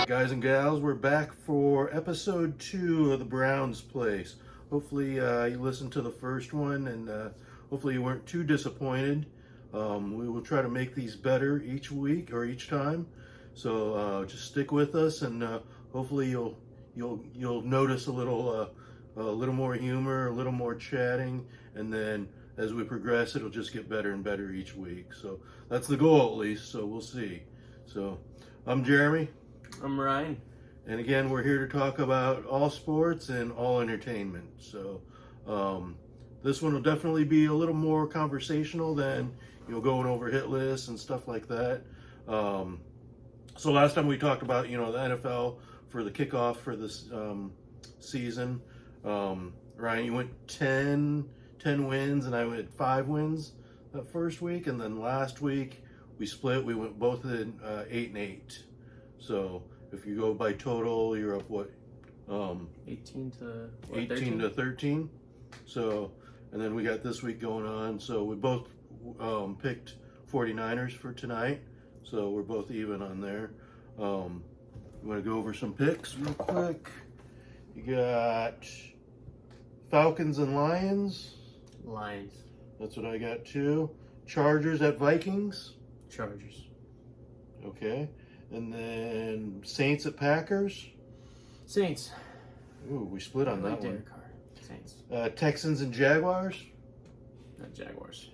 right, guys and gals, we're back for episode 2 of the Browns Place. Hopefully, you listened to the first one, and hopefully you weren't too disappointed. We will try to make these better each week or each time. So just stick with us, and hopefully you'll notice a little more humor, a little more chatting, and then as we progress, it'll just get better and better each week. So that's the goal, at least. So we'll see. So I'm Jeremy. I'm Ryan. And again, we're here to talk about all sports and all entertainment. So this one will definitely be a little more conversational than going over hit lists and stuff like that. So last time we talked about the NFL for the kickoff for this season. Ryan, you went 10 wins, and I went 5 wins that first week, and then last week we split. We went both in 8-8. So if you go by total, you're up 18 to 13. So, and then we got this week going on. So we both picked 49ers for tonight. So we're both even on there. We want to go over some picks real quick. You got Falcons and Lions. That's what I got too. Chargers at Vikings. Chargers. Okay. And then Saints at Packers. Saints. Ooh, we split on that one. Saints. Texans and Jaguars. Not Jaguars.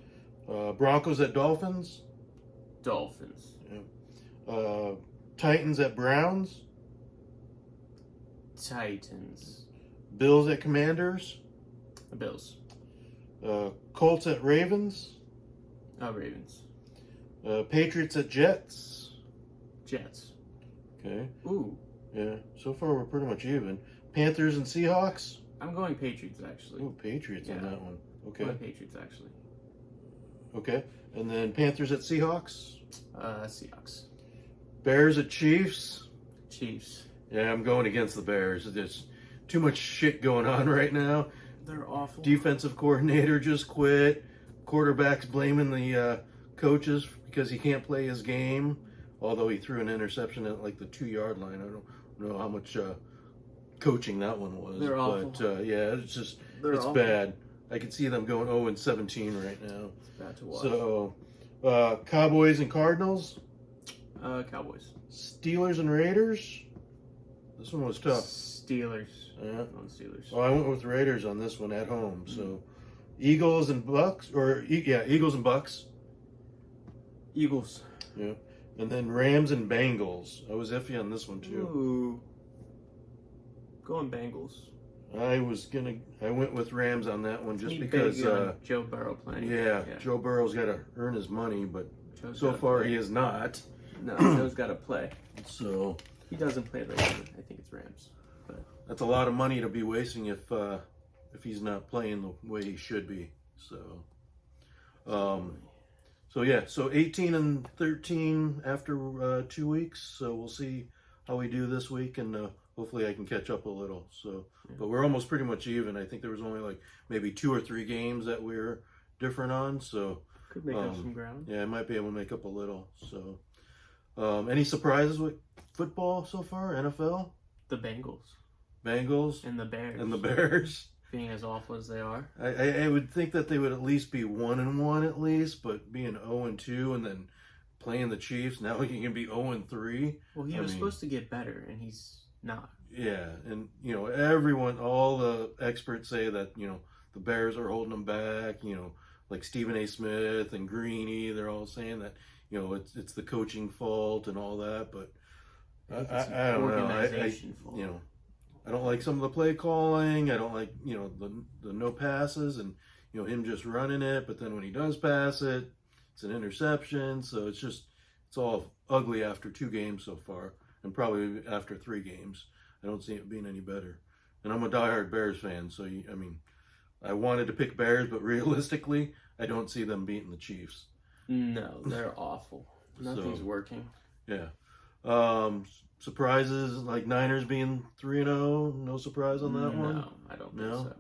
Broncos at Dolphins. Dolphins. Yeah. Titans at Browns. Titans. Bills at Commanders. Bills. Colts at Ravens. Ravens. Patriots at Jets. Jets. Okay. Ooh. Yeah. So far we're pretty much even. Panthers and Seahawks. I'm going Patriots actually. Ooh, Patriots on that one. Okay. I'm going Patriots actually. Okay. And then Panthers at Seahawks. Seahawks. Bears at Chiefs. Chiefs. Yeah, I'm going against the Bears. There's too much shit going on right now. They're awful. Defensive coordinator just quit. Quarterback's blaming the coaches because he can't play his game. Although he threw an interception at like the 2-yard line. I don't know how much coaching that one was. They're awful. But yeah, it's awful. bad. I can see them going 0-17 right now. It's bad to watch. So, Cowboys and Cardinals. Cowboys. Steelers and Raiders. This one was tough. Steelers. Yeah. On Steelers. Well, I went with Raiders on this one at home. So, Eagles and Bucks, Eagles and Bucks. Eagles. Yeah. And then Rams and Bengals. I was iffy on this one too. Ooh. Going Bengals. I went with Rams on that one just because Joe Burrow playing. Yeah, Joe Burrow's got to earn his money, but Joe's so far he is not. No, Joe's got to play. So he doesn't play right now. I think it's Rams. But that's a lot of money to be wasting if he's not playing the way he should be. So 18 and 13 after 2 weeks. So we'll see how we do this week, and hopefully I can catch up a little. So, but we're almost pretty much even. I think there was only like maybe 2 or 3 games that we're different on. So could make up some ground. Yeah, I might be able to make up a little. So, any surprises with football so far? NFL? The Bengals And the Bears. Being as awful as they are. I would think that they would at least be 1-1 at least, but being 0-2 and then playing the Chiefs, now he can be 0-3. Well, he was supposed to get better, and he's not. Yeah, and all the experts say that the Bears are holding them back. Like Stephen A. Smith and Greeny, they're all saying that it's the coaching fault and all that, but I don't know. I don't like some of the play calling. I don't like, the no passes and, him just running it. But then when he does pass it, it's an interception. So it's all ugly after 2 games so far, and probably after 3 games. I don't see it being any better. And I'm a diehard Bears fan. So, I wanted to pick Bears, but realistically, I don't see them beating the Chiefs. No, they're awful. Nothing's working. Yeah. Surprises like Niners being 3-0. No surprise on that one. No, I don't think so.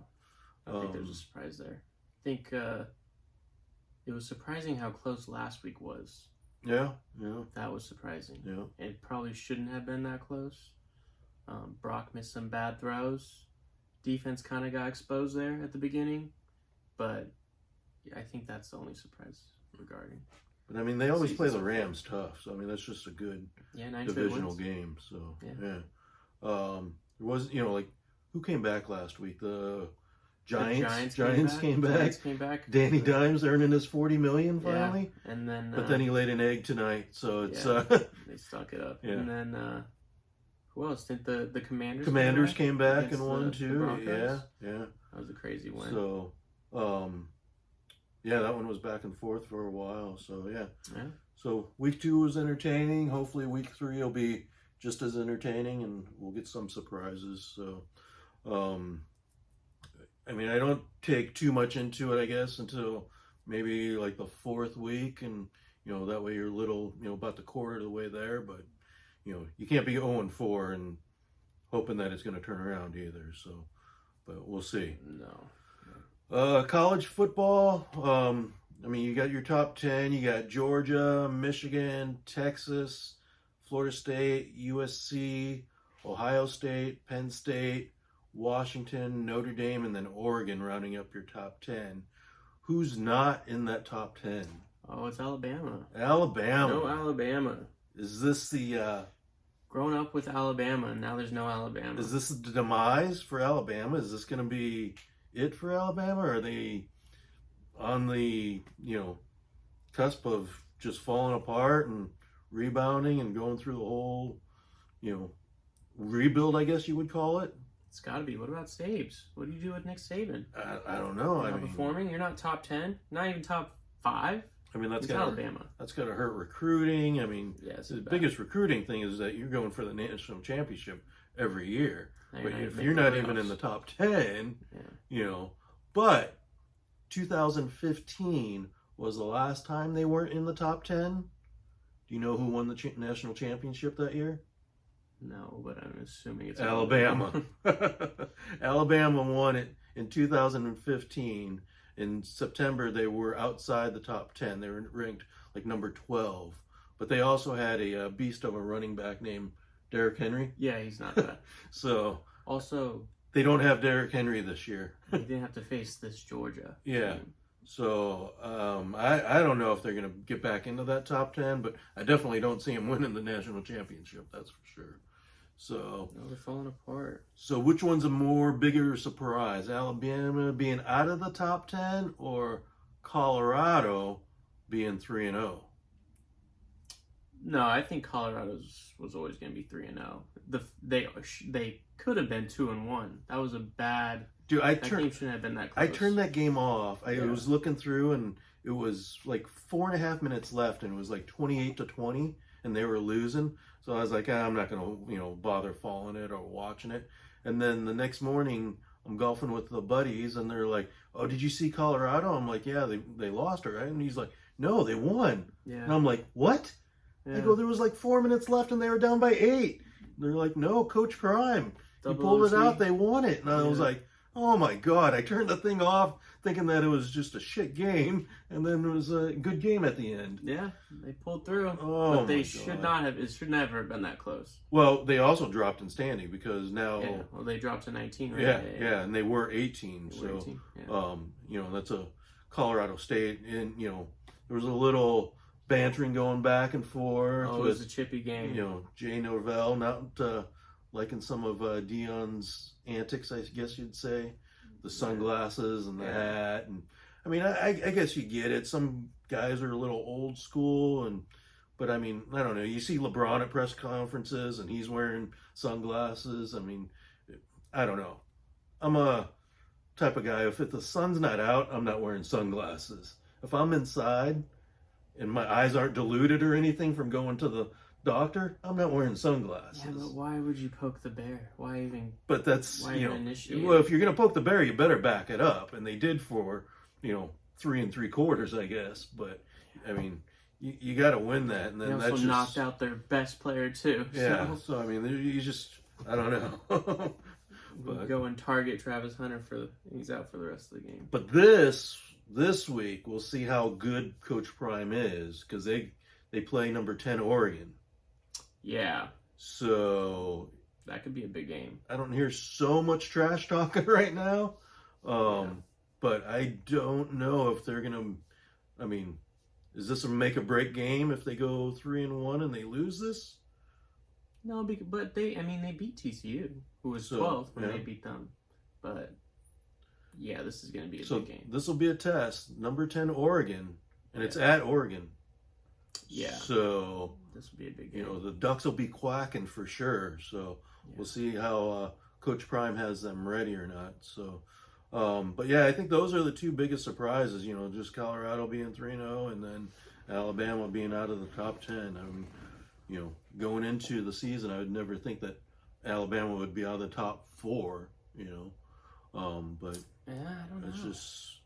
I don't think there's a surprise there. I think it was surprising how close last week was. Yeah, yeah. That was surprising. Yeah. It probably shouldn't have been that close. Brock missed some bad throws. Defense kind of got exposed there at the beginning, but I think that's the only surprise regarding. But I mean, they always play the Rams tough, so I mean that's just a good divisional game. So yeah. It was, like, who came back last week? The Giants. Giants came back. Danny Dimes earning his $40 million finally. Yeah. And then, but then he laid an egg tonight, so it's they stuck it up. Yeah. And then who else? Did the Commanders? Commanders came back and won too. Yeah. That was a crazy win. So, that one was back and forth for a while. So yeah. So week 2 was entertaining. Hopefully week 3 will be just as entertaining, and we'll get some surprises. So, I mean, I don't take too much into it, I guess, until maybe like the 4th week, and that way you're little, about the quarter of the way there. But you can't be 0-4 and hoping that it's going to turn around either. So, but we'll see. No. College football. I mean, you got your top 10. You got Georgia, Michigan, Texas, Florida State, USC, Ohio State, Penn State, Washington, Notre Dame, and then Oregon rounding up your top 10. Who's not in that top 10? Oh, it's Alabama. Alabama. No Alabama. Is this the... Grown up with Alabama, and now there's no Alabama. Is this the demise for Alabama? Is this going to be it for Alabama? Or are they on the, cusp of just falling apart and rebounding and going through the whole, rebuild, I guess you would call it? It's got to be. What about Sabes? What do you do with Nick Saban? I don't know. You're not performing? You're not top 10? Not even top 5? I mean, that's Alabama. That's got to hurt recruiting. I mean, the bad. biggest recruiting thing is that you're going for the national championship every year. But if you're not even in the top 10, but 2015 was the last time they weren't in the top 10. Do you know who won the national championship that year? No, but I'm assuming it's Alabama. Alabama won it in 2015. In September, they were outside the top 10. They were ranked like number 12. But they also had a beast of a running back named Derrick Henry. Yeah, he's not bad. So also, they don't have Derrick Henry this year. They didn't have to face this Georgia team. So I don't know if they're going to get back into that top 10, but I definitely don't see them winning the national championship. That's for sure. So they're falling apart. So which one's a more bigger surprise? Alabama being out of the top 10 or Colorado being 3-0? No, I think Colorado was always going to be 3-0. They could have been 2-1. That was a bad. Dude, that game shouldn't have been that close. I turned that game off. I was looking through, and it was like 4.5 minutes left, and it was like 28-20, and they were losing. So I was like, I'm not going to, bother following it or watching it. And then the next morning, I'm golfing with the buddies, and they're like, "Oh, did you see Colorado?" I'm like, "Yeah, they lost, right?" And he's like, "No, they won." Yeah. And I'm like, "What?" Yeah. I go, "There was like 4 minutes left, and they were down by 8." They're like, "No, Coach Prime, he pulled it out. They won it." And I was like, "Oh my God!" I turned the thing off, thinking that it was just a shit game, and then it was a good game at the end. Yeah, they pulled through. Oh, but they should not have. It should never have been that close. Well, they also dropped in standing because now. Yeah, well, they dropped to 19. Right? Yeah, and they were 18. So, 18, that's a Colorado State, and there was a little bantering going back and forth. Oh, it was a chippy game. Jay Norvell not liking some of Dion's antics, I guess you'd say. The sunglasses and the hat, and I mean, I guess you get it. Some guys are a little old school, but I mean, I don't know. You see LeBron at press conferences, and he's wearing sunglasses. I mean, I don't know. I'm a type of guy. If the sun's not out, I'm not wearing sunglasses. If I'm inside and my eyes aren't diluted or anything from going to the doctor, I'm not wearing sunglasses. Yeah, but why would you poke the bear? Why even? But that's initiate? Well, if you're gonna poke the bear, you better back it up, and they did for 3 3/4, I guess. But I mean, you got to win that, and then they also knocked out their best player too. Yeah, so I mean, you just I don't know. But go and target Travis Hunter he's out for the rest of the game. But this week we'll see how good Coach Prime is, because they play number 10 Oregon. Yeah, So that could be a big game. I don't hear so much trash talking right now. Yeah. But I don't know if they're gonna. I mean, is this a make or break game if they go 3-1 and they lose this? No, but they beat TCU, who was 12th when they beat them. But yeah, this is going to be a big game. This will be a test. Number 10 Oregon, and it's at Oregon. Yeah. So this will be a big game. You know, the Ducks will be quacking for sure. So we'll see how Coach Prime has them ready or not. So, but yeah, I think those are the two biggest surprises. You know, just Colorado being 3-0 and then Alabama being out of the top 10. I mean, you know, going into the season, I would never think that Alabama would be out of the top 4. You know, but yeah, I don't know. It's just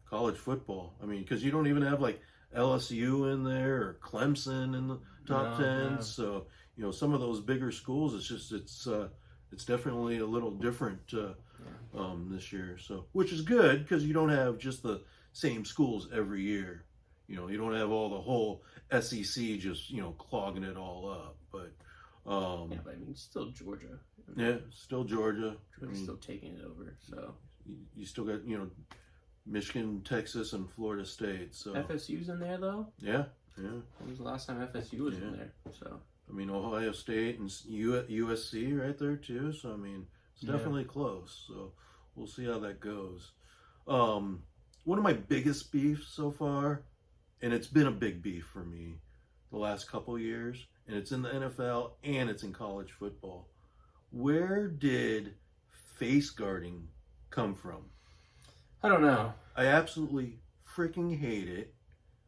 college football. I mean, because you don't even have like LSU in there or Clemson in the top 10. No. So, you know, some of those bigger schools, it's definitely a little different this year. So, which is good because you don't have just the same schools every year. You know, you don't have all the whole SEC just, you know, clogging it all up. But but I mean, still Georgia. Yeah, still Georgia. Georgia's still taking it over. So you still got, you know, Michigan, Texas, and Florida State. So FSU's in there though. Yeah. When was the last time FSU was in there? So I mean, Ohio State and USC right there too. So I mean, it's definitely close. So we'll see how that goes. One of my biggest beefs so far, and it's been a big beef for me the last couple years, and it's in the NFL and it's in college football. Where did face guarding come from? I don't know. I absolutely freaking hate it.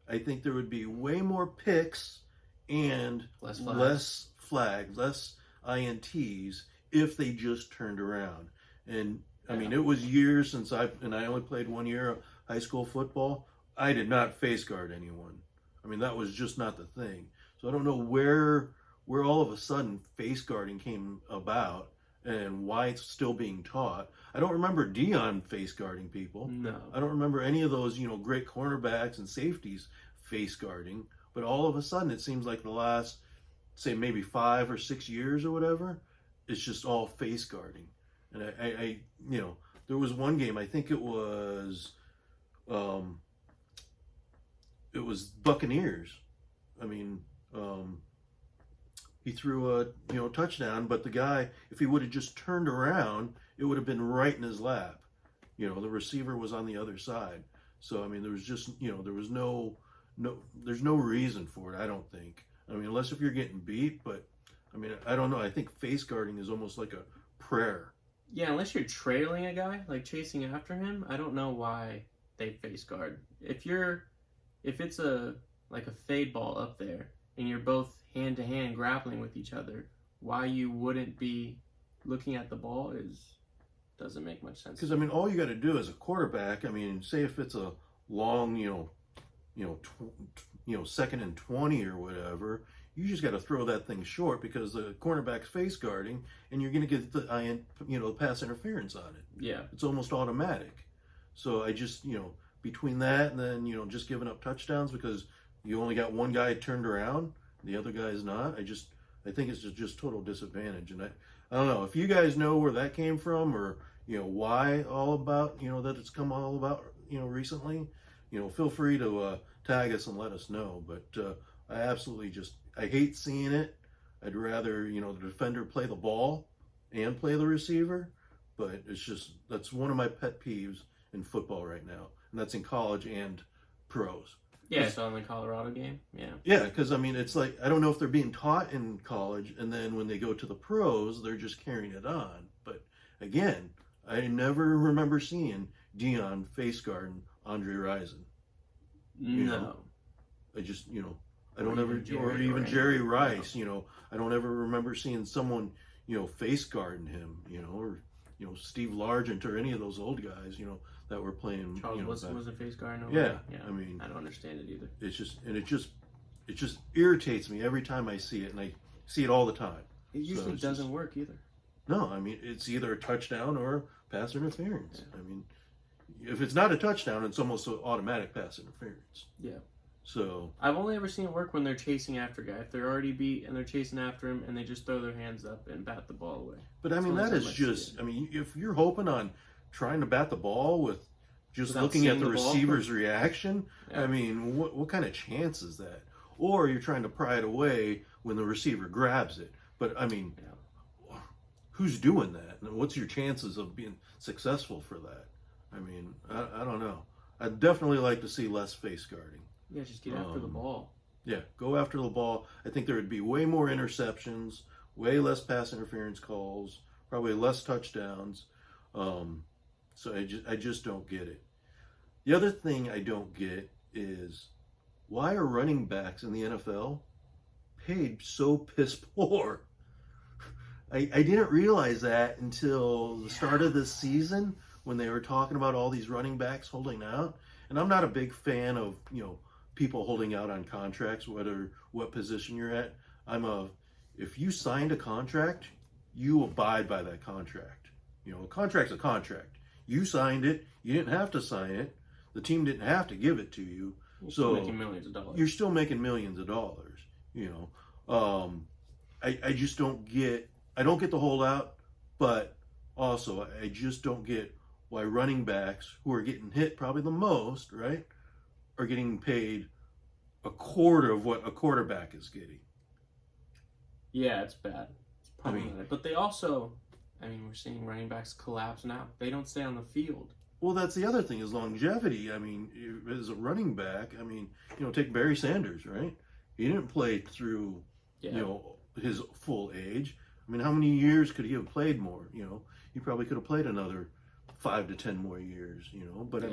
I think there would be way more picks and less flags, less INTs if they just turned around. And I mean, it was years since I only played 1 year of high school football. I did not face guard anyone. I mean, that was just not the thing. So I don't know where all of a sudden face guarding came about and why it's still being taught. I don't remember Dion face guarding people. No. I don't remember any of those, you know, great cornerbacks and safeties face guarding. But all of a sudden, it seems like the last, say, maybe 5 or 6 years or whatever, it's just all face guarding. And I you know, there was one game, I think it was Buccaneers. I mean, he threw a touchdown, but the guy, if he would have just turned around, it would have been right in his lap. You know, the receiver was on the other side. So I mean, there was just, you know, there was there's no reason for it, I don't think. I mean, unless if you're getting beat, but I mean, I don't know. I think face guarding is almost like a prayer. Yeah, unless you're trailing a guy, like chasing after him, I don't know why they face guard. If it's a fade ball up there and you're both hand to hand grappling with each other, why you wouldn't be looking at the ball doesn't make much sense. Because I mean, all you got to do as a quarterback, I mean, say if it's a long, 2nd and 20 or whatever, you just got to throw that thing short because the cornerback's face guarding, and you're going to get the pass interference on it. Yeah, it's almost automatic. So I just, between that and then just giving up touchdowns because you only got one guy turned around, the other guy is not. I think it's just total disadvantage, and I don't know if you guys know where that came from or why all about that it's come all about recently. Feel free to tag us and let us know. But I absolutely I hate seeing it. I'd rather the defender play the ball and play the receiver. But that's one of my pet peeves in football right now, and that's in college and pros. Yeah, so in the Colorado game, yeah. Yeah, because I mean, it's like I don't know if they're being taught in college, and then when they go to the pros, they're just carrying it on. But again, I never remember seeing Dion face guarding Andre Rison. No. I just I don't ever, or even Jerry Rice. I don't ever remember seeing someone face guarding him. Or Steve Largent or any of those old guys. That were playing. Charles was a face guard. Yeah, I mean, I don't understand it either. It just irritates me every time I see it, and I see it all the time. It usually doesn't work either. No, I mean it's either a touchdown or pass interference. Yeah. I mean, if it's not a touchdown, it's almost an automatic pass interference. Yeah. So I've only ever seen it work when they're chasing after a guy. If they're already beat and they're chasing after him and they just throw their hands up and bat the ball away. but I mean, that is just, I mean, if you're hoping on trying to bat the ball with just Without looking at seeing the the ball? receiver's reaction, Yeah. I mean, what kind of chance is that? Or you're trying to pry it away when the receiver grabs it. But I mean, who's doing that? And what's your chances of being successful for that? I mean, I don't know. I'd definitely like to see less face guarding. Yeah, just get after the ball. Yeah, go after the ball. I think there would be way more interceptions, way less pass interference calls, probably less touchdowns. So I just don't get it. The other thing I don't get is why are running backs in the NFL paid so piss poor? I didn't realize that until the start of this season when they were talking about all these running backs holding out. And I'm not a big fan of, people holding out on contracts, what position you're at. If you signed a contract, you abide by that contract. A contract's a contract. You signed it. You didn't have to sign it. The team didn't have to give it to you. You're So still making millions of dollars. You're still making millions of dollars. I just don't get. I don't get the holdout, but also I just don't get why running backs who are getting hit probably the most, right, are getting paid a quarter of what a quarterback is getting. Yeah, it's bad. It's problematic. But they also, we're seeing running backs collapse now. They don't stay on the field. Well, that's the other thing is longevity. As a running back, take Barry Sanders, right? He didn't play through, his full age. How many years could he have played more? He probably could have played another 5 to 10 more years, But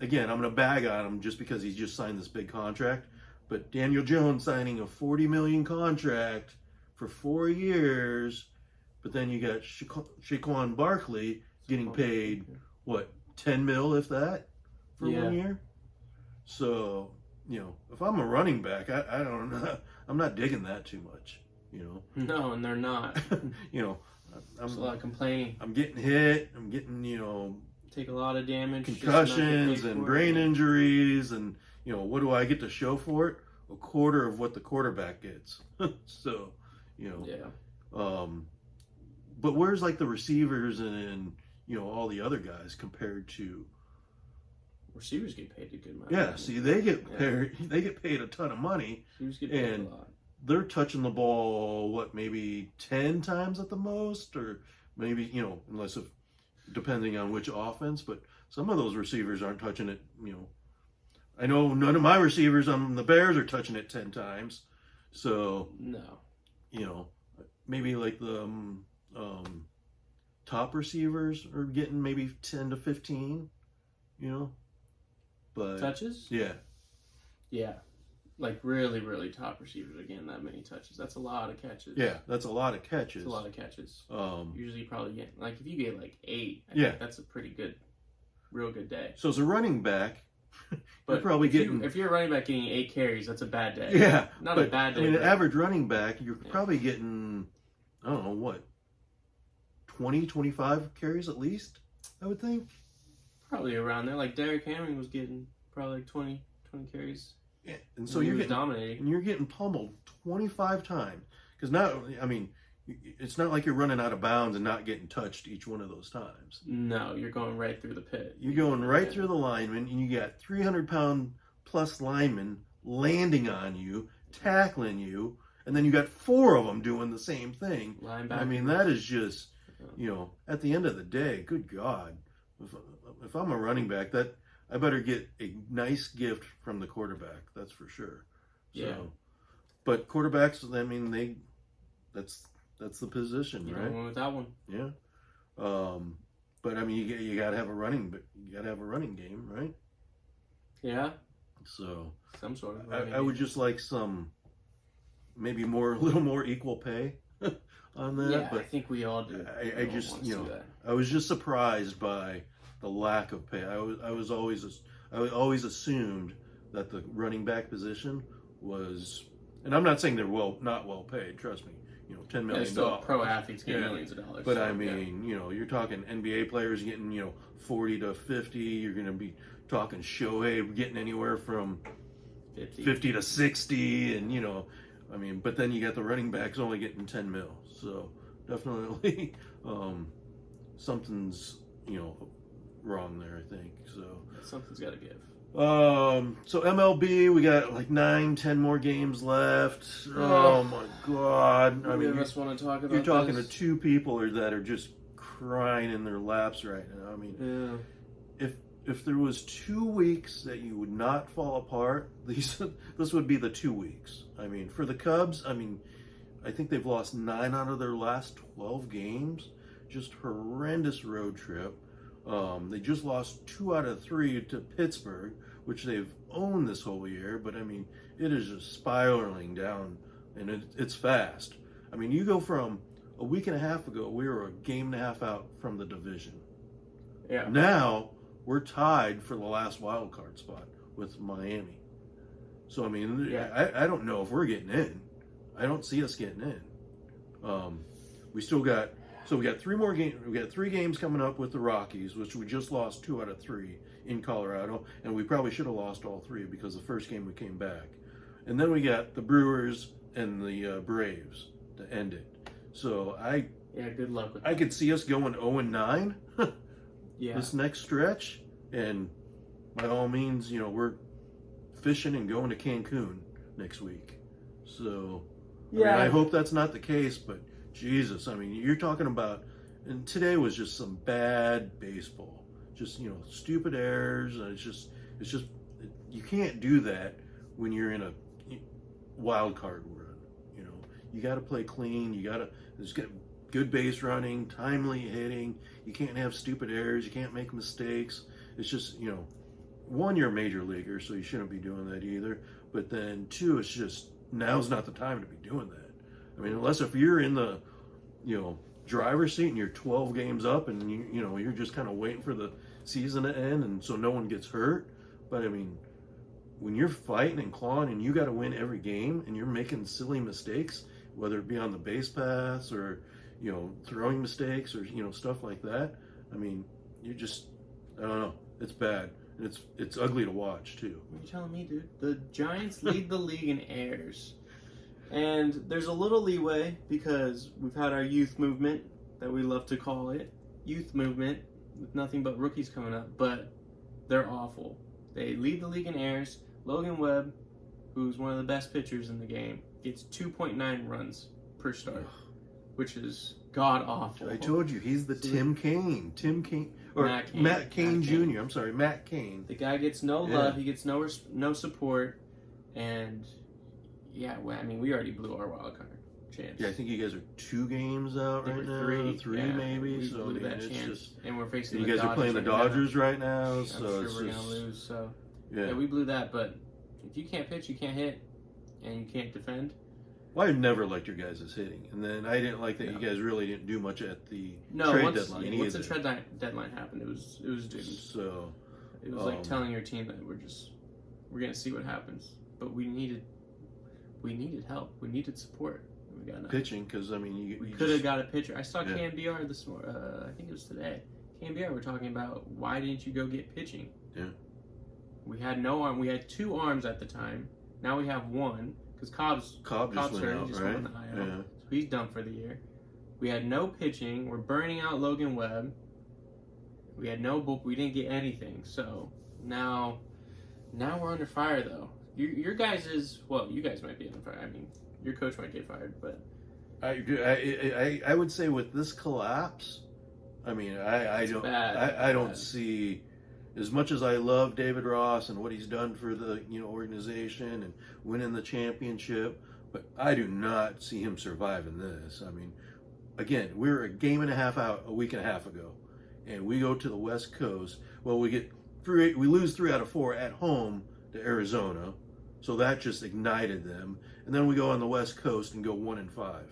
again, I'm going to bag on him just because he's just signed this big contract. But Daniel Jones signing a $40 million contract for 4 years, but then you got Saquon Barkley getting paid, what, 10 mil, if that, for 1 year? So, if I'm a running back, I don't know. I'm not digging that too much, No, and they're not. There's a lot of complaining. I'm getting hit. I'm getting, take a lot of damage. concussions and brain injuries. And, what do I get to show for it? A quarter of what the quarterback gets. So, Yeah. But where's like the receivers and all the other guys compared to? Receivers get paid a good amount. Yeah, see, they get paid. They get paid a ton of money. Receivers get paid a lot. They're touching the ball, maybe 10 times at the most, or maybe depending on which offense. But some of those receivers aren't touching it. I know none of my receivers on the Bears are touching it 10 times. So no, maybe like the top receivers are getting maybe 10 to 15. But touches. Yeah. Yeah. Like really, really top receivers are getting that many touches. That's a lot of catches. Yeah, that's a lot of catches. It's a lot of catches. Usually you probably get, if you get 8, I think that's a pretty good, real good day. So as a running back, but you're probably if you're a running back getting 8 carries, that's a bad day. Yeah. Not a bad day. An average running back, you're probably getting, I don't know, what, 20, 25 carries at least, I would think. Probably around there. Like Derrick Henry was getting probably 20 carries. Yeah, and so you're getting dominating, and you're getting pummeled 25 times. Because now, it's not like you're running out of bounds and not getting touched each one of those times. No, you're going right through the pit. You're going right through the lineman, and you got 300-pound plus linemen landing on you, tackling you, and then you got 4 of them doing the same thing. Linebacker. That is just, at the end of the day, good God, if I'm a running back, I better get a nice gift from the quarterback. That's for sure. So, yeah. But quarterbacks, that's the position, You right? don't win with that one. Yeah. But you gotta have a running game, right? Yeah. So some sort of. I would just like some, maybe a little more equal pay on that. Yeah, but I think we all do. I just I was just surprised by the lack of pay. I always assumed that the running back position was, and I'm not saying they're not well paid. Trust me, $10 Yeah, million. still pro athletes get millions of dollars. But so, I mean, you're talking NBA players getting 40 to 50. You're going to be talking Shohei getting anywhere from 50 to 60, and I mean, but then you got the running backs only getting 10 mil. So definitely something's wrong there, I think. So something's got to give. So MLB, we got like 9-10 more games left. Oh my God! I mean, us want to talk about. You're talking to two people that are just crying in their laps right now. I mean, if there was 2 weeks that you would not fall apart, this would be the 2 weeks. I mean, for the Cubs, I mean, I think they've lost 9 out of their last 12 games. Just horrendous road trip. They just lost 2 out of 3 to Pittsburgh, which they've owned this whole year. But I mean, it is just spiraling down, and it's fast. I mean, you go from a week and a half ago, we were a game and a half out from the division. Yeah. Now we're tied for the last wild card spot with Miami. So I mean, I don't know if we're getting in. I don't see us getting in. We still got. So we got 3 more games. We got 3 games coming up with the Rockies, which we just lost 2 out of 3 in Colorado, and we probably should have lost all 3 because the first game we came back. And then we got the Brewers and the Braves to end it. So good luck with that. I could see us going 0-9 yeah. this next stretch, and by all means, we're fishing and going to Cancun next week. So I hope that's not the case, but Jesus, I mean, you're talking about, and today was just some bad baseball. Just, stupid errors. And it's just, you can't do that when you're in a wild card run. You got to play clean. There's good base running, timely hitting. You can't have stupid errors. You can't make mistakes. It's just, one, you're a major leaguer, so you shouldn't be doing that either. But then 2, it's just, now's not the time to be doing that. I mean, unless if you're in the, driver's seat and you're 12 games up and you're just kind of waiting for the season to end and so no one gets hurt. But I mean, when you're fighting and clawing and you got to win every game and you're making silly mistakes, whether it be on the base paths or, throwing mistakes or, stuff like that. I mean, I don't know. It's bad. And it's ugly to watch too. What are you telling me, dude? The Giants lead the league in errors. And there's a little leeway because we've had our youth movement, that we love to call it, youth movement, with nothing but rookies coming up, but they're awful. They lead the league in errors. Logan Webb, who's one of the best pitchers in the game, gets 2.9 runs per start, which is god-awful. I told you, he's the Tim Kaine. Or Matt Cain Jr. I'm sorry, Matt Cain. The guy gets no love. He gets no support, and we already blew our wild card chance. Yeah, I think you guys are 2 games out right now. 3 maybe. We so blew that it's chance. just, and we're facing you the guys Dodgers are playing the Dodgers right now. I'm So sure it's we're just, gonna lose. So yeah, we blew that. But if you can't pitch, you can't hit, and you can't defend. Well, I never liked your guys' hitting, and then I didn't like that you guys really didn't do much at the trade deadline. Once the trade deadline happened, it was doomed. So it was like telling your team that we're gonna see what happens. But we needed help. We needed support. We got nothing. Pitching, because I mean, we could have got a pitcher. I saw KMBR this morning. I think it was today. KMBR were talking about why didn't you go get pitching? Yeah. We had no arm. We had 2 arms at the time. Now we have 1 because Cobb's just went out, right? went on the IL. Yeah. So he's done for the year. We had no pitching. We're burning out Logan Webb. We had no book. We didn't get anything. So now we're under fire though. Your guys you guys might be under fire. I mean, your coach might get fired, but I would say with this collapse, I mean, I don't see, as much as I love David Ross and what he's done for the organization and winning the championship, but I do not see him surviving this. I mean, again, we were a game and a half out a week and a half ago, and we go to the West Coast. Well, we lose 3 out of 4 at home to Arizona, so that just ignited them. And then we go on the West Coast and go 1-5.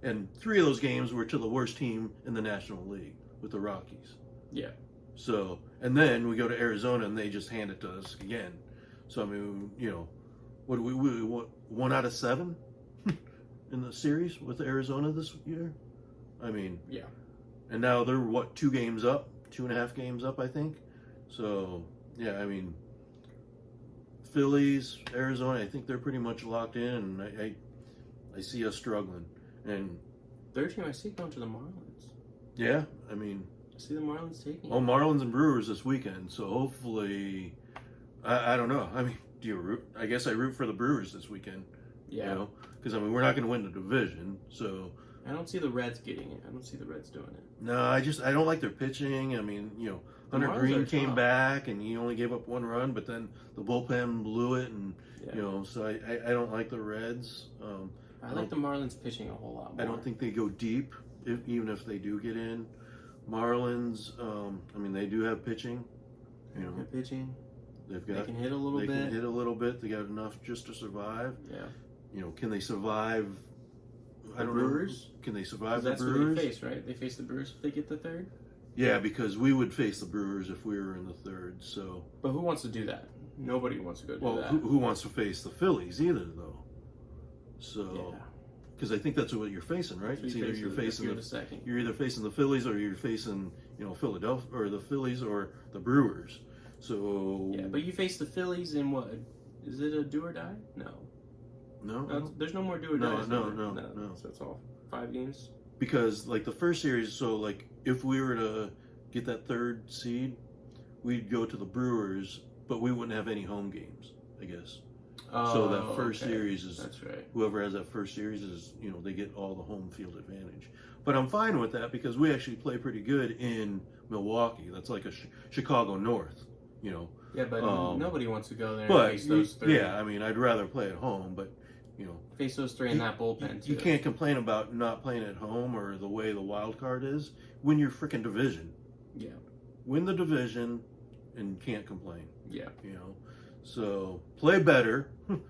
And 3 of those games were to the worst team in the National League with the Rockies. Yeah. So, and then we go to Arizona and they just hand it to us again. So I mean, what do we 1 out of 7? in the series with Arizona this year. I mean, Yeah. and now they're what, 2.5 games up, I think. So yeah, I mean, Phillies, Arizona, I think they're pretty much locked in, and I see us struggling. And Third team I see going to the Marlins. yeah, I mean, I see the Marlins taking. oh, Marlins and Brewers this weekend. So hopefully, I don't know. I mean, do you root? I guess I root for the Brewers this weekend. Yeah. You know, because I mean, we're not going to win the division. So I don't see the Reds getting it. I don't see the Reds doing it. no, I don't like their pitching. I mean, you know, Hunter Marlins Green are came tough. back and he only gave up 1 run, but then the bullpen blew it, and Yeah. you know, so I don't like the Reds. I like the Marlins pitching a whole lot more. I don't think they go deep, even if they do get in. Marlins, I mean, they do have pitching. You know, Good pitching. they've They got can hit a little they bit. can hit a little bit. They got enough just to survive. Yeah. You know, can they survive? I don't Brewers? know. Can they survive 'Cause the that's who Brewers? they face, right? They face the Brewers if they get the third. Yeah, because we would face the Brewers if we were in the third. So, But who wants to do that? Nobody wants to go do well, that. who wants to face the Phillies either, though? So, Yeah. because I think that's what you're facing, right? So It's you either face you're the- facing you're the the second. you're either facing the Phillies or you're facing, you know, Philadelphia, or the Phillies or the Brewers. So Yeah, but you face the Phillies in what? Is it a do or die? No. no, There's no more do or No, dies. no, is there? no. So it's all 5 games. because like the first series, so like if we were to get that third seed, we'd go to the Brewers, but we wouldn't have any home games, I guess. So that first okay. series is That's right. whoever has that first series is, you know, they get all the home field advantage. But I'm fine with that because we actually play pretty good in Milwaukee. That's like a Chicago North, you know. Yeah, but nobody wants to go there and But face those three. yeah, I mean, I'd rather play at home, but you know, Face those three in that bullpen too. you can't complain about not playing at home or the way the wild card is. Win your freaking division. Yeah. Win the division and can't complain. Yeah. You know, so play better,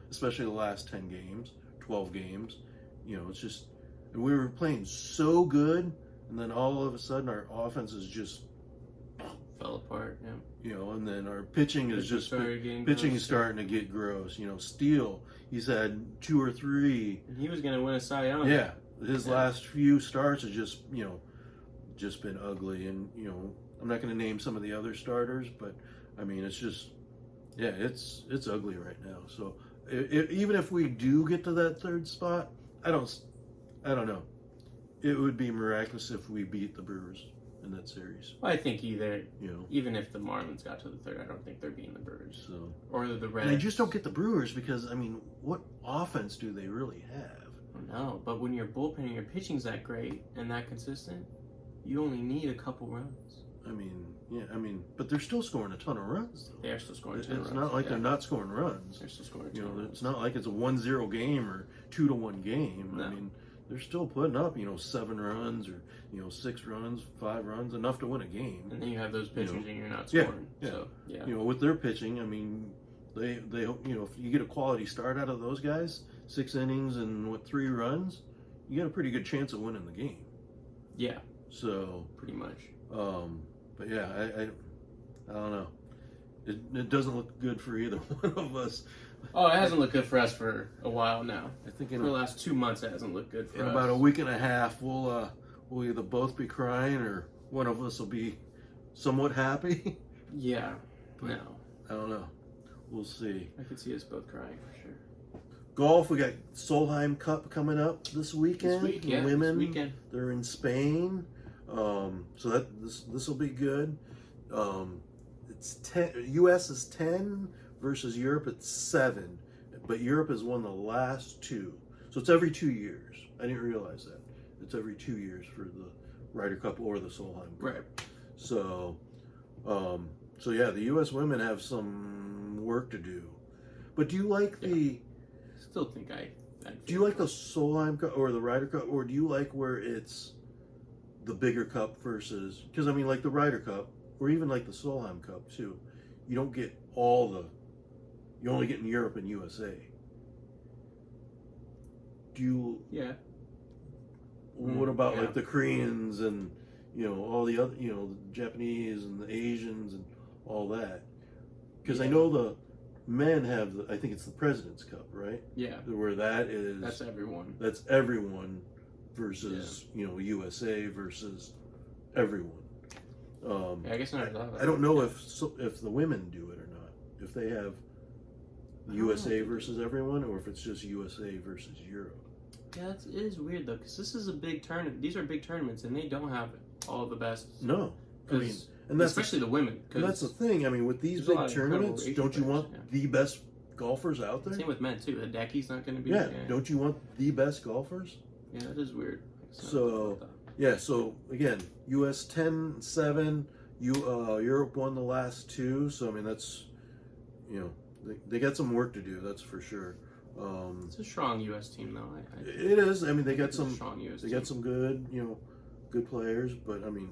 especially the last 10 games, 12 games. You know, it's just, and we were playing so good, and then all of a sudden our offense is just, Fell apart. Yeah. you know, and then our pitching is just, started getting pitching gross. is starting to get gross. You know, Steele, he's had 2 or 3. And he was gonna win a Cy Young. Yeah, his Yeah. last few starts have just, you know, just been ugly. And, you know, I'm not going to name some of the other starters, but I mean, it's just, yeah, it's ugly right now. So even if we do get to that third spot, I don't know. It would be miraculous if we beat the Brewers in that series. Well, I think You know, even if the Marlins got to the third, I don't think they're beating the Brewers so or the Reds. and I just don't get the Brewers because I mean, what offense do they really have? No, but when your bullpen and your pitching's that great and that consistent, you only need a couple runs. I mean, yeah, I mean, but they're still scoring a ton of runs. Though. They are still scoring It's 10 runs. not like yeah. they're not scoring runs. They're still scoring 10 You know, runs. it's not like it's a 1-0 game or 2-1 game. No. I mean, they're still putting up, you know, 7 runs or, you know, 6 runs, 5 runs, enough to win a game. And then you have those pitchers You know, and you're not yeah, scoring. yeah. So, yeah. You know, with their pitching, I mean, they you know, if you get a quality start out of those guys, 6 innings and 3 runs, you got a pretty good chance of winning the game. Yeah, So, pretty much. but yeah, I don't know. It doesn't look good for either one of us. Oh, it hasn't looked good for us for a while now. I think For the last 2 months, it hasn't looked good for in us. about a week and a half, we'll either both be crying or one of us will be somewhat happy. Yeah, no. I don't know. We'll see. I could see us both crying for sure. Golf, we got Solheim Cup coming up this weekend. This week, yeah, Women, this weekend. they're in Spain. So that this will be good. It's 10. U.S. is 10 versus Europe at 7, but Europe has won the last 2. So it's every 2 years. I didn't realize that. It's every 2 years for the Ryder Cup or the Solheim Cup. Right. So, so yeah, the U.S. women have some work to do. But do you like the? Still think Do you like the Solheim Cup or the Ryder Cup, or do you like where it's the bigger cup versus? Because I mean, like the Ryder Cup, or even like the Solheim Cup too. You don't get all the. You only get in Europe and USA. Do you? Yeah. What about yeah. like the Koreans and all the other the Japanese and the Asians and all that? Because I know the men have I think it's the President's Cup, right? Yeah. Where that's everyone. That's everyone versus USA versus everyone. I guess not. I don't know if the women do it or not. If they have USA versus everyone, or if it's just USA versus Europe. Yeah, it is weird though, because this is a big tournament. These are big tournaments, and they don't have all the best. No, I mean, and that's especially the women. And that's the thing. I mean, with these big tournaments, don't you want the best golfers out there? Same with men too. Hideki's not going to be. Yeah, don't you want the best golfers? Yeah, that is weird. So so again, US 10-7. Europe won the last two. So I mean, that's they got some work to do. That's for sure. It's a strong U.S. team, though. It is. I mean, they got some strong U.S. They got some good, good players. But I mean,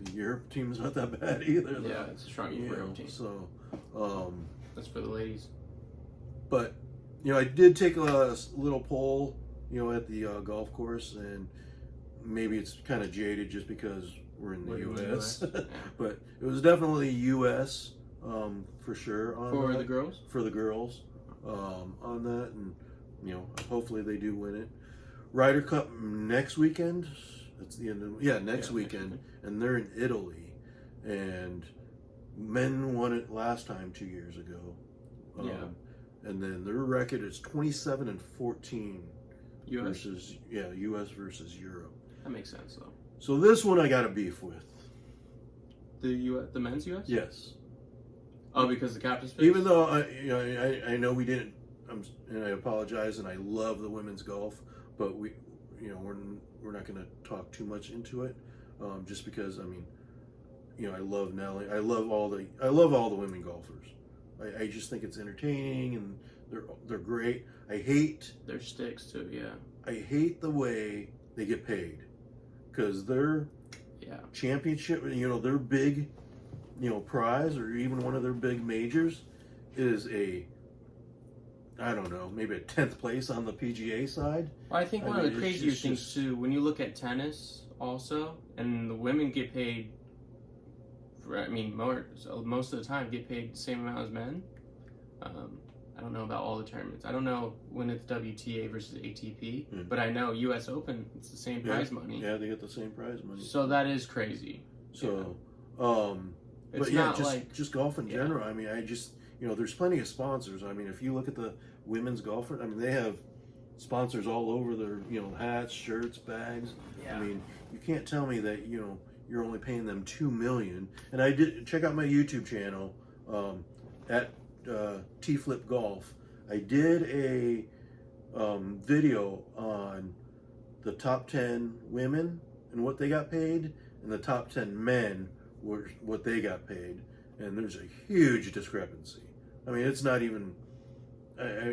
the Europe team's not that bad either. Though. Yeah, it's a strong Europe team. So that's for the ladies. But I did take a little poll, at the golf course, and maybe it's kind of jaded just because we're in the U.S. But it was definitely U.S. For sure on the girls. For the girls. On that, and hopefully they do win it. Ryder Cup next weekend. That's the end of next weekend, and they're in Italy, and men won it last time 2 years ago. And then their record is 27-14 US versus US versus Europe. That makes sense though. So this one I got a beef with. The men's US. Yes. Oh, because the captain's space? Even though I know we didn't, and I apologize, and I love the women's golf, but we're not going to talk too much into it, just because I mean, I love Nelly, I love all the women golfers. I just think it's entertaining, and they're great. I hate their sticks too. Yeah. I hate the way they get paid, because their championship, their big. Prize, or even one of their big majors, is I don't know, maybe a 10th place on the PGA side. Well, I think one of the crazier things too, when you look at tennis also, and the women get paid, most of the time get paid the same amount as men. I don't know about all the tournaments. I don't know when it's WTA versus ATP, but I know US Open, it's the same prize money. Yeah, they get the same prize money. So that is crazy. So, it's but just golf in general. I mean, there's plenty of sponsors. I mean, if you look at the women's golfer, I mean, they have sponsors all over their, hats, shirts, bags. Yeah. I mean, you can't tell me that, you're only paying them $2 million. And I did check out my YouTube channel, at T-Flip Golf. I did a video on the top 10 women and what they got paid, and the top 10 men what they got paid, and there's a huge discrepancy. I mean, it's not even,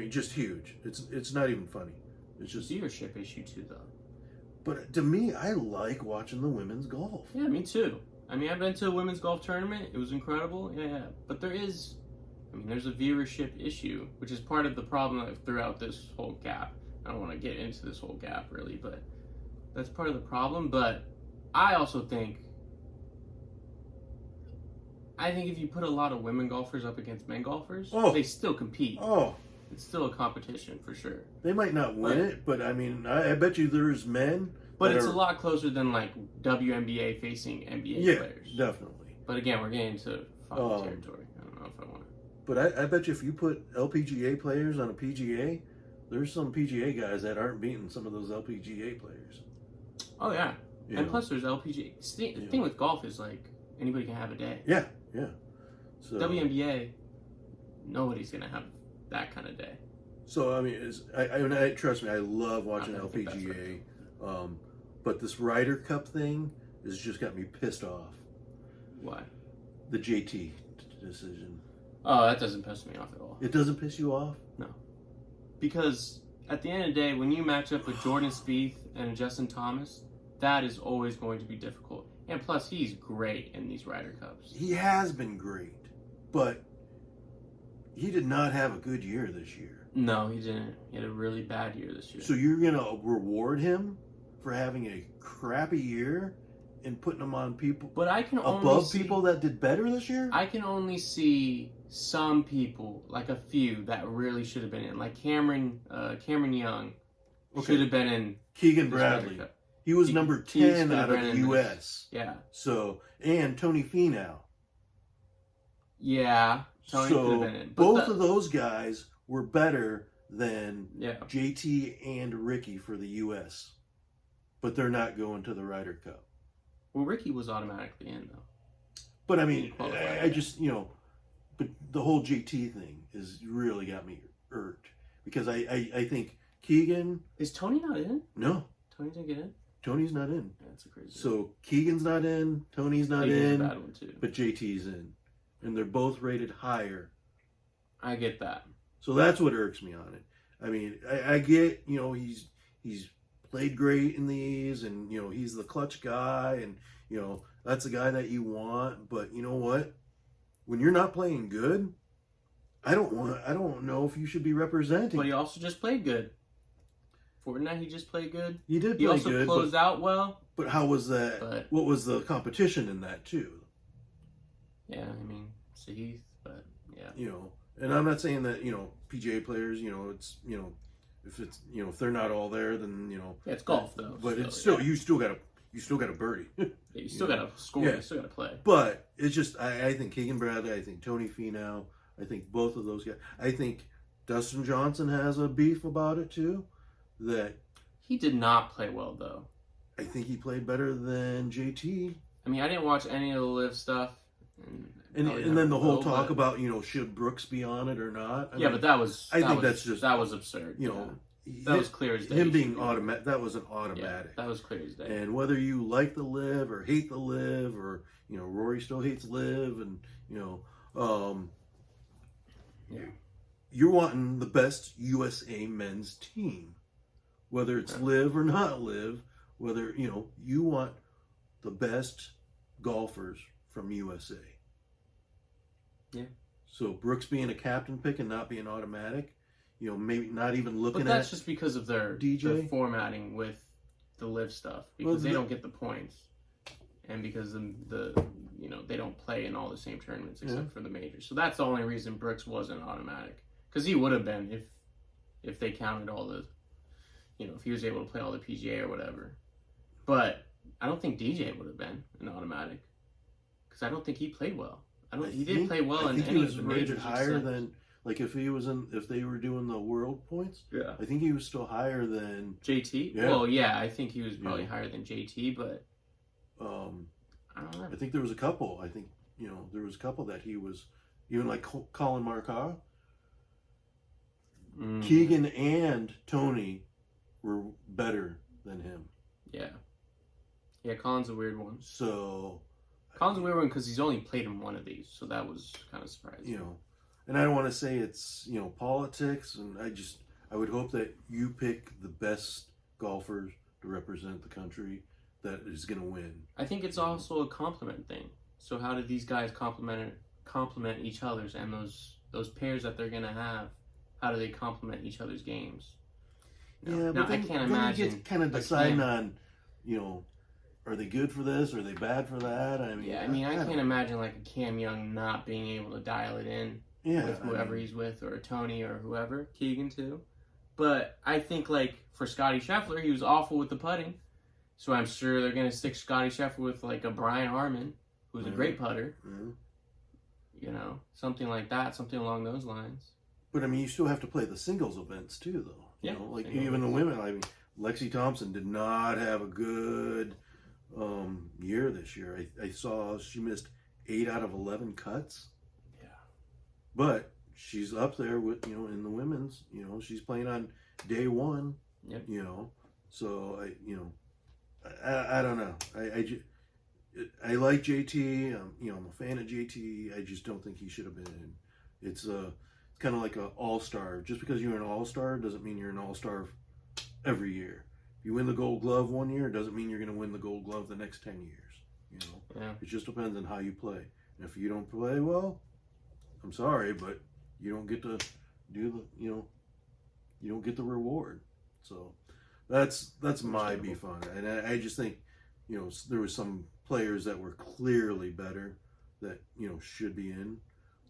just huge. It's not even funny. It's just viewership issue too, though. But to me, I like watching the women's golf. Yeah, me too. I mean, I've been to a women's golf tournament. It was incredible. Yeah, but there's a viewership issue, which is part of the problem throughout this whole gap. I don't want to get into this whole gap really, but that's part of the problem. But I also think if you put a lot of women golfers up against men golfers, they still compete. It's still a competition for sure. They might not win it, but I mean, I bet you there's men. But it's a lot closer than like WNBA facing NBA players. Yeah, definitely. But again, we're getting into funny territory. I don't know if I want to. But I bet you if you put LPGA players on a PGA, there's some PGA guys that aren't beating some of those LPGA players. Oh yeah, plus there's LPGA. The thing with golf is like anybody can have a day. Yeah. So WNBA, nobody's gonna have that kind of day. So I mean, I trust me, I love watching LPGA, but this Ryder Cup thing has just got me pissed off. Why? The JT decision. Oh, that doesn't piss me off at all. It doesn't piss you off? No, because at the end of the day, when you match up with Jordan Spieth and Justin Thomas, that is always going to be difficult. And plus, he's great in these Ryder Cups. He has been great, but he did not have a good year this year. No, he didn't. He had a really bad year this year. So you're going to reward him for having a crappy year and putting them on people But I can only above see, people that did better this year. I can only see some people, like a few, that really should have been in. Like Cameron Young should have been in. Keegan this Ryder Bradley. Cup. He was He number should 10 have out of been the in this. U.S. Yeah. So, and Tony Finau. Yeah. Tony could have So been in. But both of those guys were better than Yeah. JT and Ricky for the U.S. But they're not going to the Ryder Cup. Well, Ricky was automatically in, though. But I He mean, qualified, I just, but the whole JT thing has really got me irked. Because I think Keegan... Is Tony not in? No, Tony didn't get in? Tony's not in. Yeah, that's a crazy. So Keegan's not in, Tony's not Keegan's in, a bad one, too. but JT's in. And they're both rated higher. I get that. So that's what irks me on it. I mean, I get, he's played great in these, and, he's the clutch guy, and, that's the guy that you want. But you know what? When you're not playing good, I don't know if you should be representing. But he also just played good. Fortnite, he just played good. He did He play also good. closed out well. But how was that? But- What was the competition in that, too? Yeah, I mean, Heath, but yeah. And I'm not saying that, PGA players, it's, if it's, if they're not all there, then, Yeah, it's golf, though. But so, it's still, yeah. you still got a birdie. Yeah, you still got to score. Yeah. You still got to play. But it's just, I think Keegan Bradley, I think Tony Finau, I think both of those guys. I think Dustin Johnson has a beef about it too. That he did not play well, though. I think he played better than JT. I mean, I didn't watch any of the live stuff. And then the whole talk about, should Brooks be on it or not? But that was. I think that's just, that was absurd. That was clear as day. Him being automatic, that was an automatic. Yeah, that was clear as day. And whether you like the live or hate the live, or Rory still hates live, and you're wanting the best USA men's team, whether it's live or not live. Whether you want the best golfers from USA. Yeah. So Brooks being a captain pick and not being automatic, maybe not even looking at. But that's just because of their formatting with the live stuff, because they don't get the points, and because they don't play in all the same tournaments except for the majors. So that's the only reason Brooks wasn't automatic, because he would have been if they counted all the, if he was able to play all the PGA or whatever. But I don't think DJ would have been an automatic, because I don't think he played well. He didn't play well in any of the majors. Rated higher than, like, if they were doing the world points. Yeah. I think he was still higher than JT. Yeah. Well, yeah, I think he was probably higher than JT, but I don't know. I think there was a couple. I think there was a couple that he was, even like Colin Marcotte. Keegan and Tony were better than him. Yeah, Colin's a weird one. So Colin's a weird one because he's only played in one of these, so that was kind of surprising. And I don't want to say it's politics, and I would hope that you pick the best golfers to represent the country that is going to win. I think it's also a compliment thing. So how do these guys complement each other's, and those pairs that they're going to have? How do they complement each other's games? Yeah, now, but then, I can't imagine. You get kind of deciding on, are they good for this? Are they bad for that? I mean, I can't imagine like a Cam Young not being able to dial it in with whoever he's with, or Tony or whoever, Keegan too. But I think like for Scotty Scheffler, he was awful with the putting, so I'm sure they're gonna stick Scotty Scheffler with like a Brian Harmon, who's a great putter. Something like that, something along those lines. But I mean, you still have to play the singles events too, though. Like even the women. I mean, Lexi Thompson did not have a good year this year. I saw she missed 8 out of 11 cuts. Yeah. But she's up there with in the women's. She's playing on day one. Yep. So I don't know. I like JT. I'm a fan of JT. I just don't think he should have been in. It's kind of like an all-star. Just because you're an all-star doesn't mean you're an all-star every year. If you win the Gold Glove one year, it doesn't mean you're going to win the Gold Glove the next 10 years. Yeah. It just depends on how you play. And if you don't play well, I'm sorry, but you don't get to do you don't get the reward. So that's my beef on it. And I just think, there was some players that were clearly better that should be in.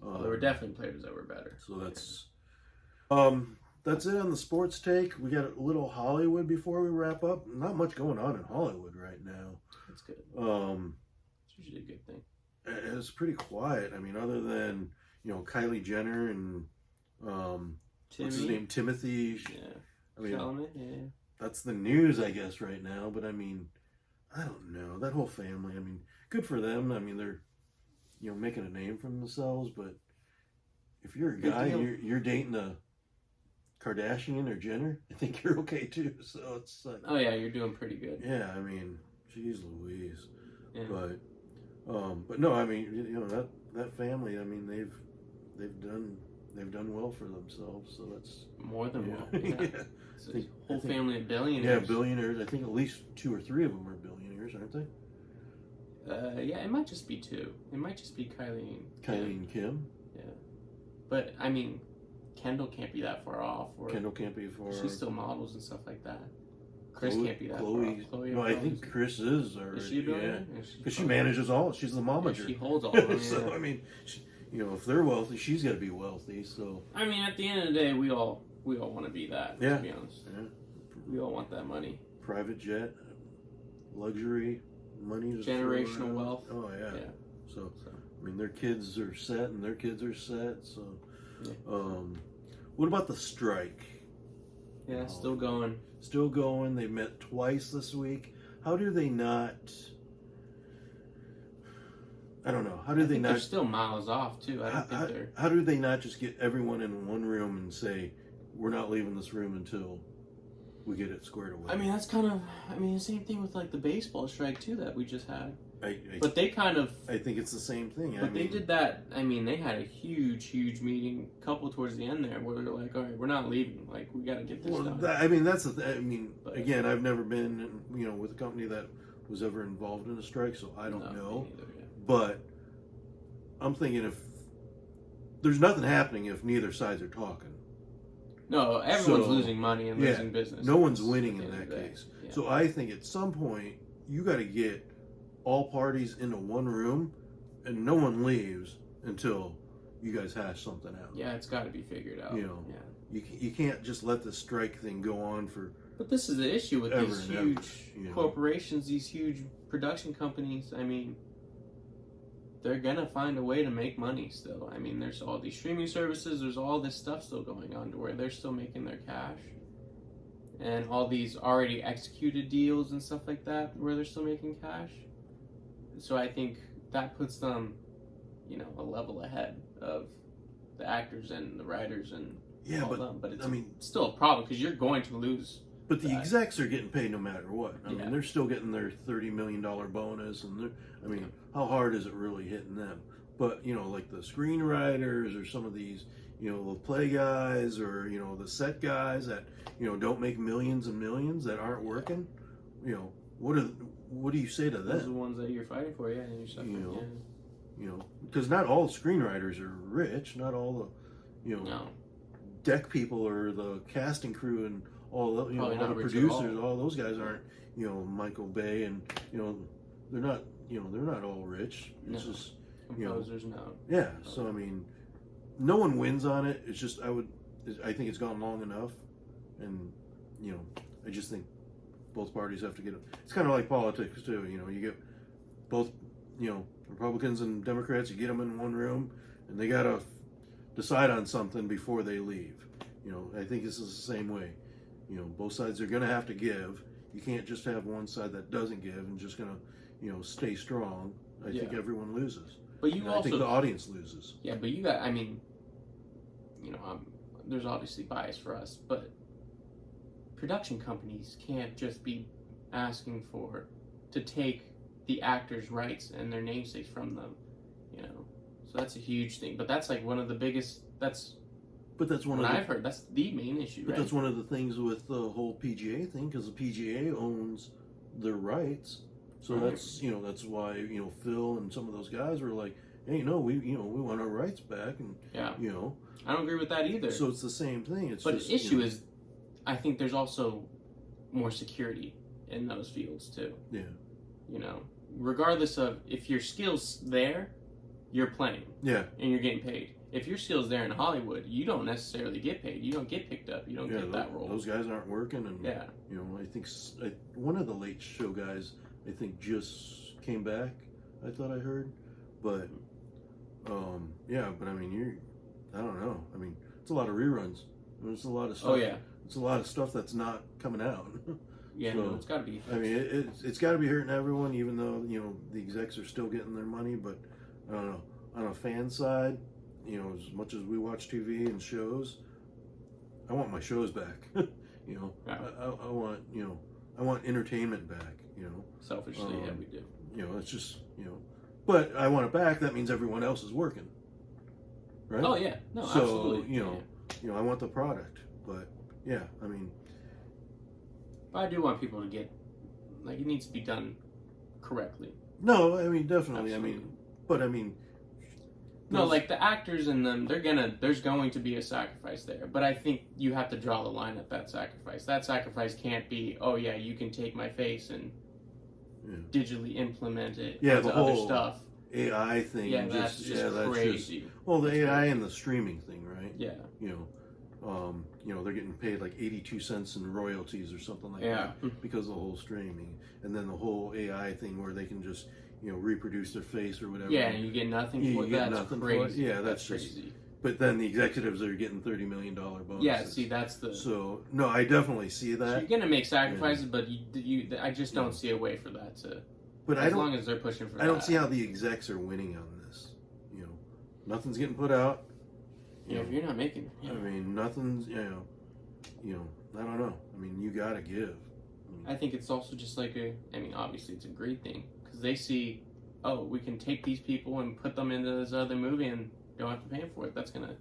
There were definitely players that were better. So that's it on the sports take. We got a little Hollywood before we wrap up. Not much going on in Hollywood right now. That's good. It's usually a good thing. It's pretty quiet. I mean, other than Kylie Jenner and what's his name, Timothy. Yeah. I mean, Solheim, yeah. that's the news, I guess, right now. But I mean, I don't know, that whole family. I mean, good for them. I mean, they're making a name for themselves. But if you're a guy, you're dating a Kardashian or Jenner, I think you're okay too. So it's like, oh yeah, you're doing pretty good. Yeah, I mean, geez Louise. Yeah. But no, I mean, that family. I mean, they've done well for themselves. So that's more than well. Yeah. Yeah. It's a whole family of billionaires. Yeah, billionaires. I think at least 2 or 3 of them are billionaires, aren't they? Yeah, it might just be 2. It might just be Kylie and Kim. Yeah, but I mean, Kendall can't be that far off. Kendall can't be far. She still models and stuff like that. Chris can't be that far off. Chloe, no, I think Chris is. Is she a billionaire? Because she manages all. She's the momager. She holds all of them. So I mean, if they're wealthy, she's got to be wealthy. So I mean, at the end of the day, we all want to be that. Yeah. To be honest. Yeah. We all want that money. Private jet, luxury, money. Generational wealth. Oh yeah. Yeah. So I mean, their kids are set, and their kids are set. So, yeah. What about the strike? Yeah, still going. Still going. They met twice this week. How do they not? I don't know. How do they not? They're still miles off too. I don't think they're. How do they not just get everyone in one room and say, "We're not leaving this room until we get it squared away"? I mean, that's kind of. I mean, the same thing with like the baseball strike too that we just had. But they kind of. I think it's the same thing. But they did that. I mean, they had a huge meeting, couple towards the end there, where they're like, "All right, we're not leaving. Like, we got to get this done." I mean, that's the thing. I mean, again, I've never been, with a company that was ever involved in a strike, so I don't know. Me neither, yeah. But I'm thinking if there's nothing happening if neither sides are talking. No, everyone's losing money and losing business. No one's winning in that case. Yeah. So I think at some point you got to get all parties into one room, and no one leaves until you guys hash something out. Yeah, it's got to be figured out. Yeah. You can't just let the strike thing go on for. But this is the issue with these huge corporations, these huge production companies. I mean, they're gonna find a way to make money still. I mean, there's all these streaming services. There's all this stuff still going on to where they're still making their cash, and all these already executed deals and stuff like that where they're still making cash. So I think that puts them, a level ahead of the actors and the writers and all them. But it's still a problem because you're going to lose. But the execs are getting paid no matter what. I mean, they're still getting their $30 million bonus, and how hard is it really hitting them? But like the screenwriters or some of these, the play guys or the set guys that don't make millions and millions that aren't working, what do you say to them? Those are the ones that you're fighting for, yeah. And you're suffering, because not all screenwriters are rich. Not all the, deck people or the casting crew and all the, all the producers. All those guys aren't, Michael Bay, and they're not, they're not all rich. It's just composers, no. Yeah. So I mean, no one wins on it. It's just I think it's gone long enough, and I just think both parties have to get it. It's kind of like politics too. You get both, Republicans and Democrats. You get them in one room, and they gotta decide on something before they leave. I think this is the same way. Both sides are gonna have to give. You can't just have one side that doesn't give and just gonna, stay strong. I think everyone loses. But I think the audience loses. Yeah, but you got. I mean, there's obviously bias for us, but production companies can't just be asking to take the actors' rights and their namesakes from them, So that's a huge thing. But that's like one of the biggest. But that's one of I've heard. That's the main issue. But that's one of the things with the whole PGA thing, because the PGA owns their rights. So that's that's why Phil and some of those guys were like, hey, no, we want our rights back, and I don't agree with that either. So it's the same thing. But the issue is, I think there's also more security in those fields too. Yeah. You know, regardless of if your skill's there, you're playing. Yeah. And you're getting paid. If your skill's there in Hollywood, you don't necessarily get paid. You don't get picked up. You don't get that role. Those guys aren't working, and yeah, you know, I think one of the late show guys, I think, just came back. I thought I heard, but yeah. But I mean, I don't know. I mean, it's a lot of reruns. There's a lot of stuff. Oh yeah. It's a lot of stuff that's not coming out. Yeah, so, no, it's got to be. I mean, it's got to be hurting everyone, even though, you know, the execs are still getting their money. But I don't know. On a fan side, you know, as much as we watch TV and shows, I want my shows back. You know, yeah. I want, you know, I want entertainment back. You know, selfishly, yeah, we do. You know, it's just, you know, but I want it back. That means everyone else is working, right? Oh yeah, no, so, absolutely. You know, you know, I want the product, but yeah, I mean. But I do want people to get, like, it needs to be done correctly. No, I mean, definitely. Absolutely. I mean, but I mean. No, like the actors and them, there's going to be a sacrifice there. But I think you have to draw the line at that sacrifice. That sacrifice can't be, oh yeah, you can take my face and digitally implement it into the other whole stuff. AI thing. Yeah, that's just crazy. Well, the AI and the streaming thing, right? Yeah. You know, they're getting paid like 82 cents in royalties or something like that because of the whole streaming, and then the whole AI thing where they can just, you know, reproduce their face or whatever. Yeah, and you get nothing for it. That's crazy. Yeah, that's crazy. But then the executives are getting $30 million bonuses. Yeah, see, that's the. So no, I definitely see that. So you're gonna make sacrifices, but I just don't see a way for that to. But as long as they're pushing for. I don't see how the execs are winning on this. You know, nothing's getting put out. Yeah, if you're not making. I mean, nothing's. You know, I don't know. I mean, you gotta give. I think it's also just like I mean, obviously it's a great thing because they see, oh, we can take these people and put them into this other movie and don't have to pay for it. That's gonna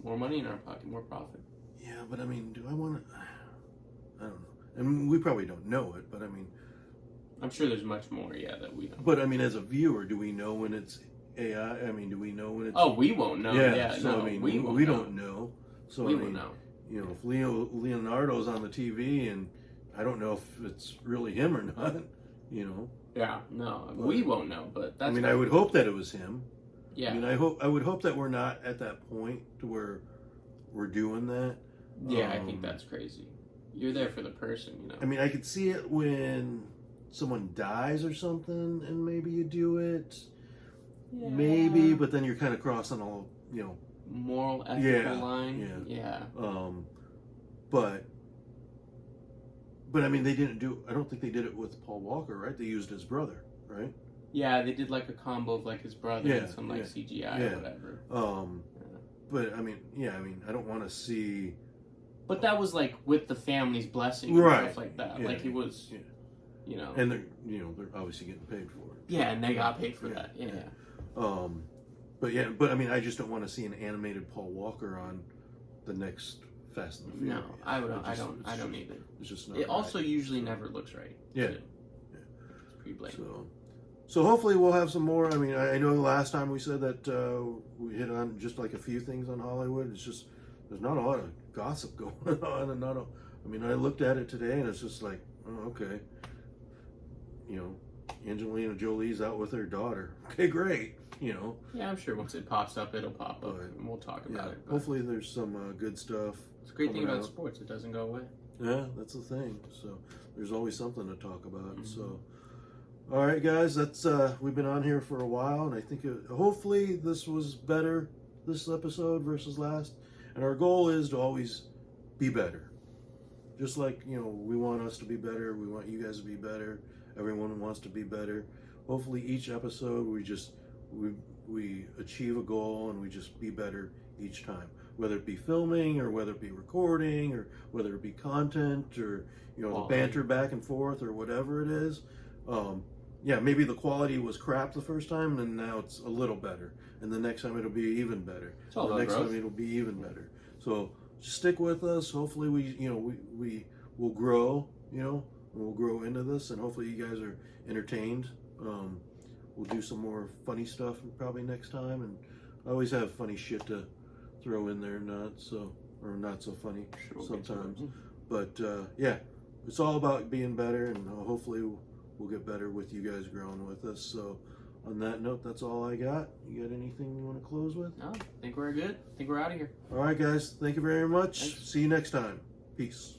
more money in our pocket, more profit. Yeah, but I mean, do I want to? I don't know. I mean, we probably don't know it, but I mean, I'm sure there's much more. Yeah, that we don't. But I mean, as a viewer, do we know when it's AI? I mean, do we know when it's? Oh, we won't know. Yeah, so no, I mean, we don't know. So we I mean, won't know. You know, if Leonardo's on the TV and I don't know if it's really him or not. You know. Yeah, no, we won't know. But that's. I mean, I would hope that it was him. Yeah. I mean, I would hope that we're not at that point to where we're doing that. Yeah, I think that's crazy. You're there for the person, you know. I mean, I could see it when someone dies or something, and maybe you do it. Yeah. Maybe, but then you're kind of crossing all, you know, moral, ethical line. Yeah. But I mean, they didn't do. I don't think they did it with Paul Walker, right? They used his brother, right? Yeah, they did like a combo of like his brother and some like CGI or whatever. But I mean, I don't want to see. But that was like with the family's blessing and stuff like that. Yeah, like it was, you know. And they're obviously getting paid for it. Yeah, and they got paid for that. Yeah. But I mean, I just don't want to see an animated Paul Walker on the next Fast and the Furious. No, I don't either. It's just not. It also usually never looks right. Yeah. It's pretty blatant. So hopefully we'll have some more. I mean, I know the last time we said that we hit on just like a few things on Hollywood. It's just there's not a lot of gossip going on, and I mean, I looked at it today, and it's just like, oh, okay, you know, Angelina Jolie's out with her daughter. Okay, great. You know. Yeah, I'm sure once it pops up, it'll pop up, and we'll talk about it. But hopefully, there's some good stuff. It's a great thing about sports; it doesn't go away. Yeah, that's the thing. So there's always something to talk about. Mm-hmm. So. All right, guys, that's we've been on here for a while, and I think hopefully this was better this episode versus last. And our goal is to always be better. Just like, you know, we want us to be better, we want you guys to be better. Everyone wants to be better. Hopefully, each episode we achieve a goal and we just be better each time. Whether it be filming or whether it be recording or whether it be content or the banter back and forth or whatever it is. Yeah, maybe the quality was crap the first time, and now it's a little better. And the next time it'll be even better. The next time it'll be even better. So just stick with us. Hopefully we will grow. We'll grow into this, and hopefully you guys are entertained. We'll do some more funny stuff probably next time, and I always have funny shit to throw in there, not so funny sometimes. But yeah, it's all about being better, and hopefully we'll get better with you guys growing with us. So on that note, that's all I got. You got anything you want to close with? No, I think we're good. I think we're out of here. All right, guys. Thank you very much. Thanks. See you next time. Peace.